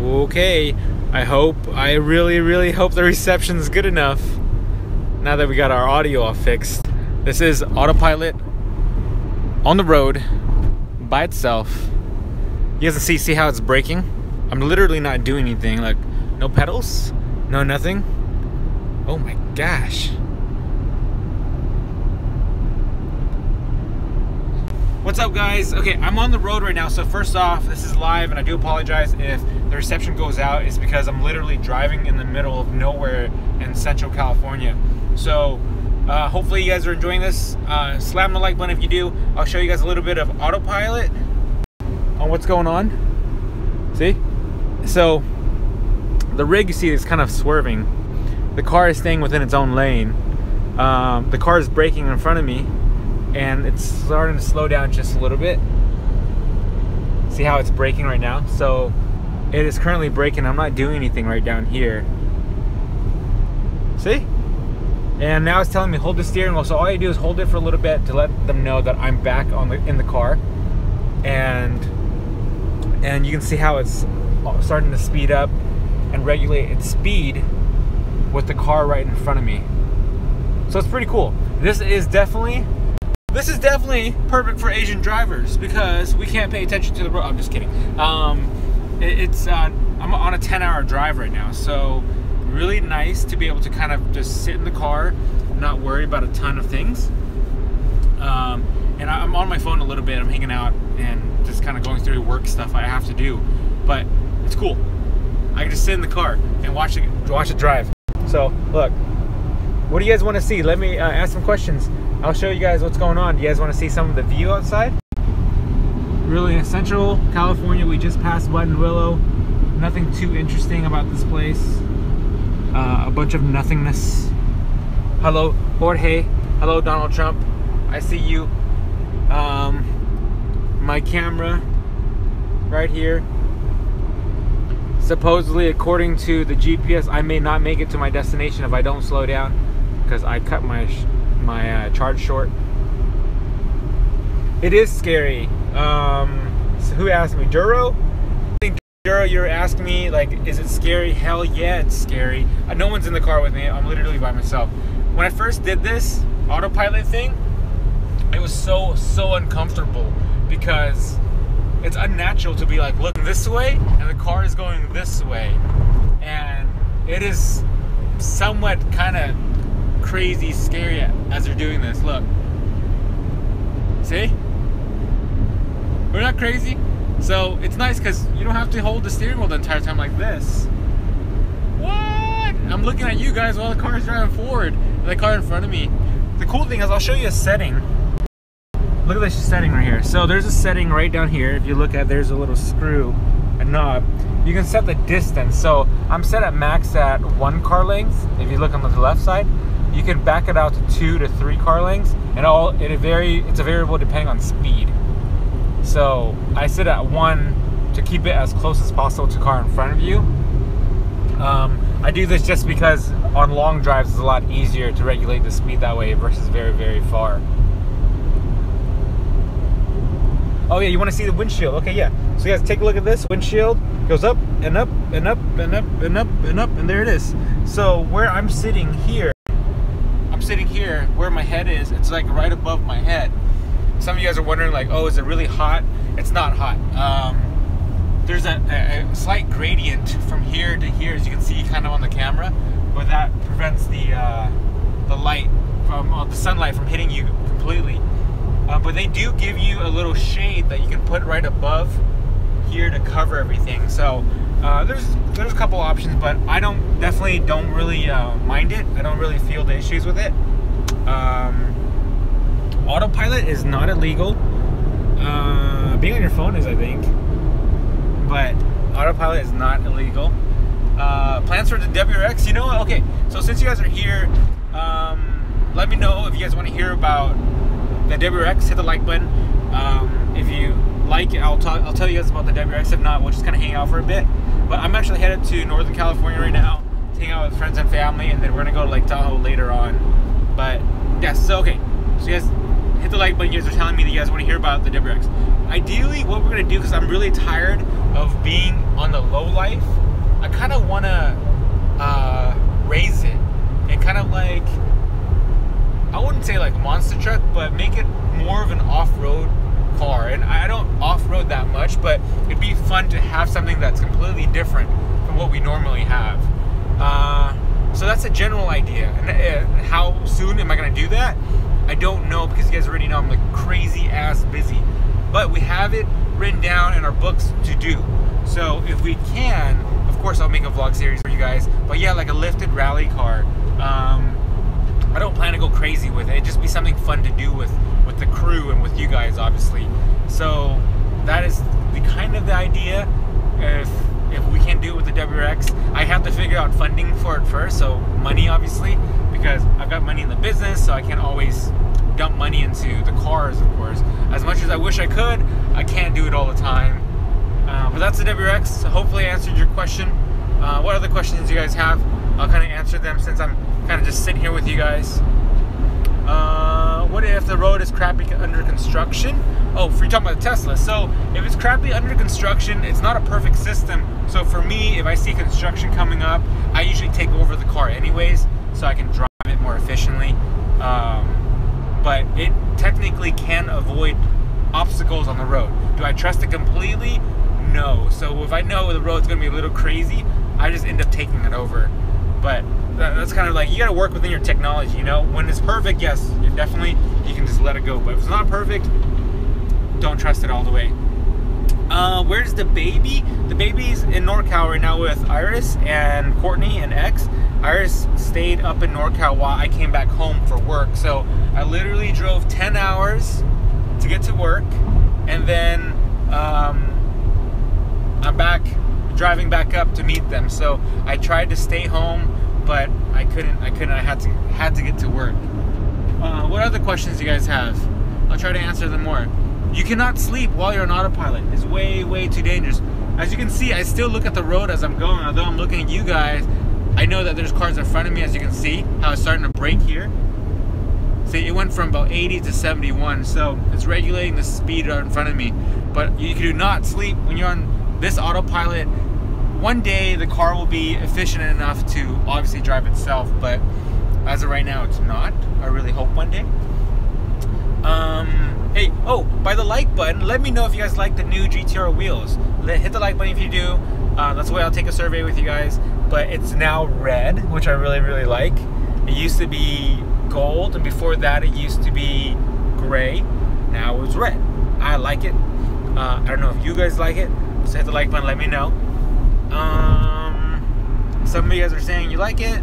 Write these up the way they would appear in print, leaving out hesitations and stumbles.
Okay, I really hope the reception's good enough now that we got our audio all fixed. This is Autopilot on the road by itself. You guys can see how it's braking? I'm literally not doing anything, like no pedals, no nothing. Oh my gosh. What's up, guys? Okay, I'm on the road right now, so first off, this is live, and I do apologize if the reception goes out. It's because I'm literally driving in the middle of nowhere in Central California. So hopefully you guys are enjoying this. Slam the like button if you do. I'll show you guys a little bit of Autopilot on what's going on. See? So the rig, you see, is kind of swerving. The car is staying within its own lane. The car is braking in front of me, and it's starting to slow down just a little bit. See how it's braking right now? So it is currently braking. I'm not doing anything right down here. See? And now it's telling me hold the steering wheel. So all you do is hold it for a little bit to let them know that I'm back in the car. And you can see how it's starting to speed up and regulate its speed with the car right in front of me. So it's pretty cool. This is definitely perfect for Asian drivers because we can't pay attention to the road. I'm just kidding. I'm on a 10-hour drive right now, so really nice to be able to kind of just sit in the car, not worry about a ton of things. And I'm on my phone a little bit. I'm hanging out and just kind of going through work stuff I have to do, but it's cool. I can just sit in the car and watch it drive. So look, what do you guys want to see? Let me ask some questions. I'll show you guys what's going on. Do you guys want to see some of the view outside? Really, in Central California, we just passed Buttonwillow. Nothing too interesting about this place. A bunch of nothingness. Hello, Jorge. Hello, Donald Trump. I see you. My camera right here. Supposedly, according to the GPS, I may not make it to my destination if I don't slow down because I cut my charge short. It is scary. So who asked me? Duro? I think Duro, you're asking me, like, is it scary? Hell yeah, it's scary. No one's in the car with me. I'm literally by myself. When I first did this Autopilot thing, it was so uncomfortable because it's unnatural to be like looking this way and the car is going this way, and it is somewhat kind of crazy scary as they're doing this. Look, see, we're not crazy. So it's nice because you don't have to hold the steering wheel the entire time like this. What? I'm looking at you guys while the car is driving forward and the car in front of me. The cool thing is I'll show you a setting. Look at this setting right here. So there's a setting right down here. If you look at, there's a little screw, a knob. You can set the distance. So I'm set at max at 1 car length. If you look on the left side, you can back it out to 2 to 3 car lengths, and it's a variable depending on speed. So I sit at 1 to keep it as close as possible to the car in front of you. I do this just because on long drives it's a lot easier to regulate the speed that way versus very far. Oh yeah, you want to see the windshield? Okay, yeah. So you guys take a look at this windshield. Goes up and up and up and up and up and up, and there it is. So where I'm sitting here, where my head is, it's like right above my head. Some of you guys are wondering, like, oh, is it really hot? It's not hot. There's a slight gradient from here to here, as you can see kind of on the camera, but that prevents the light from the sunlight from hitting you completely. But they do give you a little shade that you can put right above here to cover everything. So there's a couple options, but I definitely don't really mind it. I don't really feel the issues with it. Autopilot is not illegal. Being on your phone is, I think, but Autopilot is not illegal. Plans for the WRX? You know what? Okay, so since you guys are here, let me know if you guys want to hear about the WRX. Hit the like button. If you like it, I'll tell you guys about the WRX. If not, we'll just kind of hang out for a bit. But I'm actually headed to Northern California right now to hang out with friends and family, and then we're gonna go to Lake Tahoe later on. But yes, so okay, so you guys hit the like button. You guys are telling me that you guys want to hear about the WRX. Ideally, what we're gonna do, because I'm really tired of being on on the low life, I kind of want to raise it and kind of like, I wouldn't say like monster truck, but make it more of an off-road car. And I don't off-road that much, but it'd be fun to have something that's completely different from what we normally have. So that's a general idea. And how soon am I going to do that? I don't know, because you guys already know I'm like crazy ass busy. But we have it written down in our books to do. So if we can, of course I'll make a vlog series for you guys. But yeah, like a lifted rally car. I don't plan to go crazy with it. It'd just be something fun to do with the crew and with you guys, obviously. So that is the kind of the idea. If we can do it with the WRX, I have to figure out funding for it first. So money, obviously, because I've got money in the business, so I can't always dump money into the cars, of course. As much as I wish I could, I can't do it all the time. But that's the WRX. So hopefully I answered your question. What other questions do you guys have? I'll kind of answer them since I'm kind of just sitting here with you guys. What if the road is crappy under construction? Oh, if you're talking about the Tesla. So if it's crappy under construction, it's not a perfect system. So for me, if I see construction coming up, I usually take over the car anyways, so I can drive it more efficiently. But it technically can avoid obstacles on the road. Do I trust it completely? No. So if I know the road's gonna be a little crazy, I just end up taking it over. But that's kind of like, you gotta work within your technology, you know? When it's perfect, yes, you can just let it go. But if it's not perfect, don't trust it all the way. Where's the baby? The baby's in NorCal right now with Iris and Courtney and X. Iris stayed up in NorCal while I came back home for work. So I literally drove 10 hours to get to work, and then I'm driving back up to meet them. So I tried to stay home, but I couldn't. I had to get to work. What other questions do you guys have? I'll try to answer them more. You cannot sleep while you're on autopilot. It's way, way too dangerous. As you can see, I still look at the road as I'm going. Although I'm looking at you guys, I know that there's cars in front of me. As you can see, how it's starting to brake here. See, it went from about 80 to 71, so it's regulating the speed right in front of me. But you do not sleep when you're on this autopilot. One day the car will be efficient enough to obviously drive itself, but as of right now it's not. I really hope one day. Hey, oh, by the like button, let me know if you guys like the new GTR wheels. Hit the like button if you do. That's the way I'll take a survey with you guys. But it's now red, which I really, really like. It used to be gold, and before that it used to be gray. Now it's red. I like it. I don't know if you guys like it, so hit the like button, let me know. Some of you guys are saying you like it.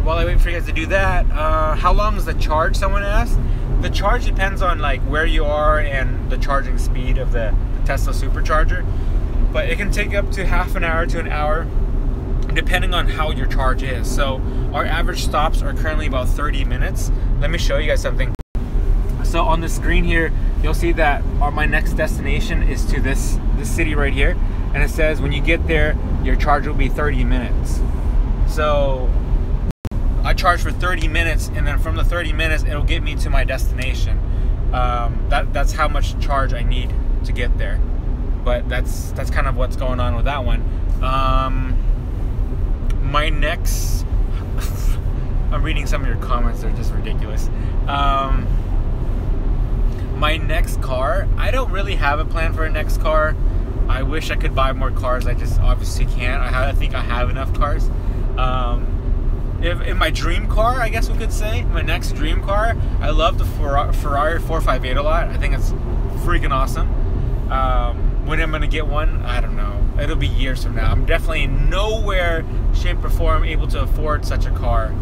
While I wait for you guys to do that, how long is the charge, someone asked? The charge depends on like where you are and the charging speed of the Tesla supercharger, but it can take up to half an hour to an hour depending on how your charge is. So our average stops are currently about 30 minutes. Let me show you guys something. So on the screen here, you'll see that my next destination is to this city right here, and it says when you get there, your charge will be 30 minutes. So I charge for 30 minutes, and then from the 30 minutes, it'll get me to my destination. That's how much charge I need to get there. But that's kind of what's going on with that one. My next, I'm reading some of your comments, they're just ridiculous. My next car, I don't really have a plan for a next car. I wish I could buy more cars, I just obviously can't. I think I have enough cars. In my dream car, I guess we could say, my next dream car, I love the Ferrari 458 a lot. I think it's freaking awesome. When I'm gonna get one, I don't know. It'll be years from now. I'm definitely in nowhere, shape, or form able to afford such a car.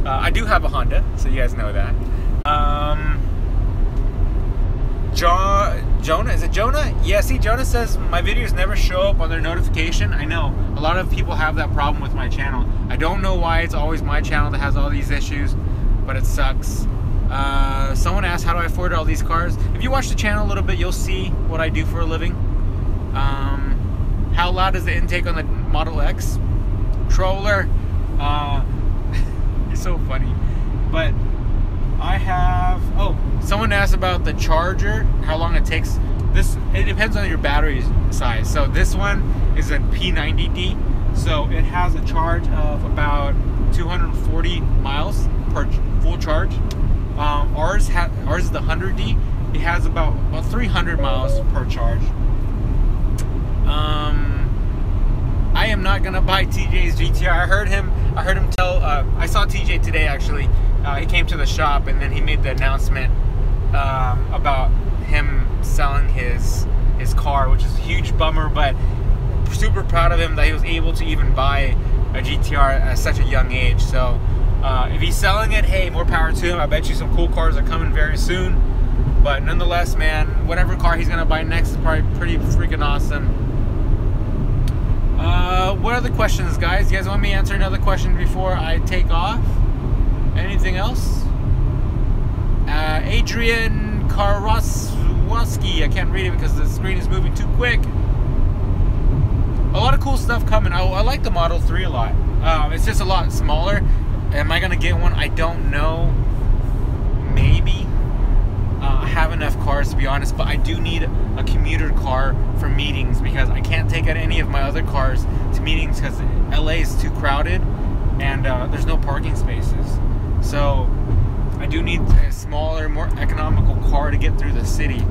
I do have a Honda, so you guys know that. Jonah, is it Jonah? Yeah, see, Jonah says my videos never show up on their notification. I know, a lot of people have that problem with my channel. I don't know why it's always my channel that has all these issues, but it sucks. Someone asked, how do I afford all these cars? If you watch the channel a little bit, you'll see what I do for a living. How loud is the intake on the Model X? Troller. It's so funny. But I have, oh, someone asked about the charger, how long it takes. It depends on your batteries. size. So this one is a P90D, so it has a charge of about 240 miles per full charge. Ours is the 100D. It has about 300 miles per charge. I am not gonna buy TJ's GTR. I heard him tell. I saw TJ today actually. He came to the shop and then he made the announcement about him selling his car, which is a huge bummer, but super proud of him that he was able to even buy a GTR at such a young age. So if he's selling it, hey, more power to him. I bet you some cool cars are coming very soon. But nonetheless, man, whatever car he's gonna buy next is probably pretty freaking awesome. What other questions, guys? You guys want me to answer another question before I take off? Anything else? Adrian Karoswowski. I can't read it because the screen is moving too quick. A lot of cool stuff coming. I like the Model 3 a lot. It's just a lot smaller. Am I gonna get one? I don't know. Maybe. I have enough cars to be honest, but I do need a commuter car for meetings because I can't take any of my other cars to meetings because LA is too crowded and there's no parking spaces. So I do need a smaller, more economical car to get through the city.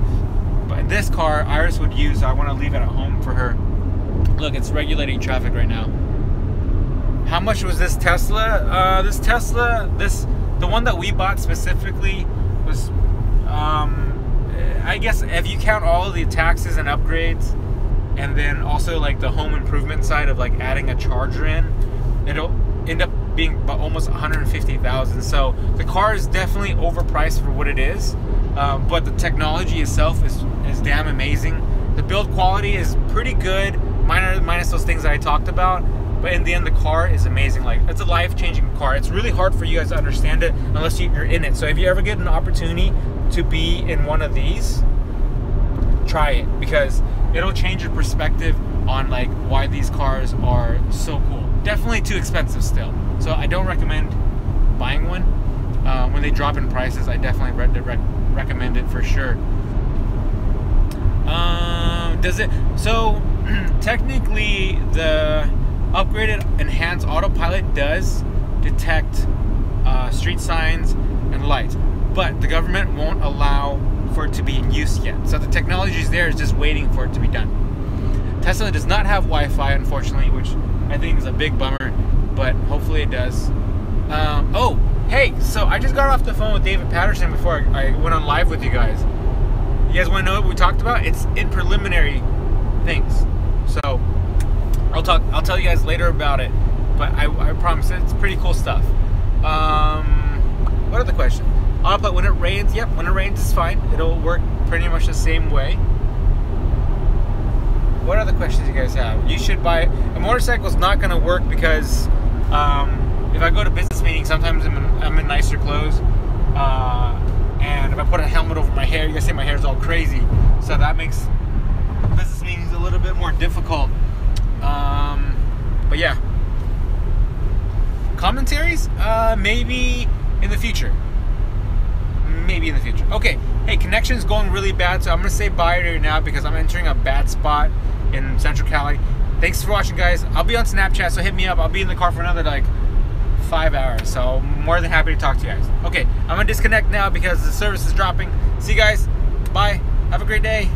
But this car, Iris would use. I want to leave it at home for her. Look, it's regulating traffic right now. How much was this Tesla? The one that we bought specifically was, I guess if you count all of the taxes and upgrades, and then also like the home improvement side of like adding a charger in, it'll end up being about almost 150,000. So the car is definitely overpriced for what it is, but the technology itself is damn amazing. The build quality is pretty good, minus those things that I talked about. But in the end, the car is amazing. Like, it's a life-changing car. It's really hard for you guys to understand it unless you're in it. So if you ever get an opportunity to be in one of these, try it, because it'll change your perspective on like why these cars are so cool. Definitely too expensive still, so I don't recommend buying one. When they drop in prices, I definitely recommend it for sure. So technically the upgraded enhanced autopilot does detect street signs and lights, but the government won't allow for it to be in use yet. So the technology is there, it's just waiting for it to be done. Tesla does not have Wi-Fi, unfortunately, which I think is a big bummer, but hopefully it does. Oh, hey, so I just got off the phone with David Patterson before I went on live with you guys. You guys want to know what we talked about? It's in preliminary things. So I'll tell you guys later about it, but I promise it's pretty cool stuff. What other question? But when it rains, yep, when it rains it's fine. It'll work pretty much the same way. What other questions you guys have? You should buy a motorcycle. Is not going to work because if I go to business meetings, sometimes I'm in nicer clothes, and if I put a helmet over my hair, you guys see my hair is all crazy, so that makes business meetings a little bit more difficult. But yeah, commentaries, maybe in the future. Maybe in the future. Okay, hey, connection's going really bad, so I'm gonna say bye right now because I'm entering a bad spot in Central Cali. Thanks for watching, guys. I'll be on Snapchat, so hit me up. I'll be in the car for another like 5 hours, so I'm more than happy to talk to you guys. Okay, I'm gonna disconnect now because the service is dropping. See you guys. Bye. Have a great day.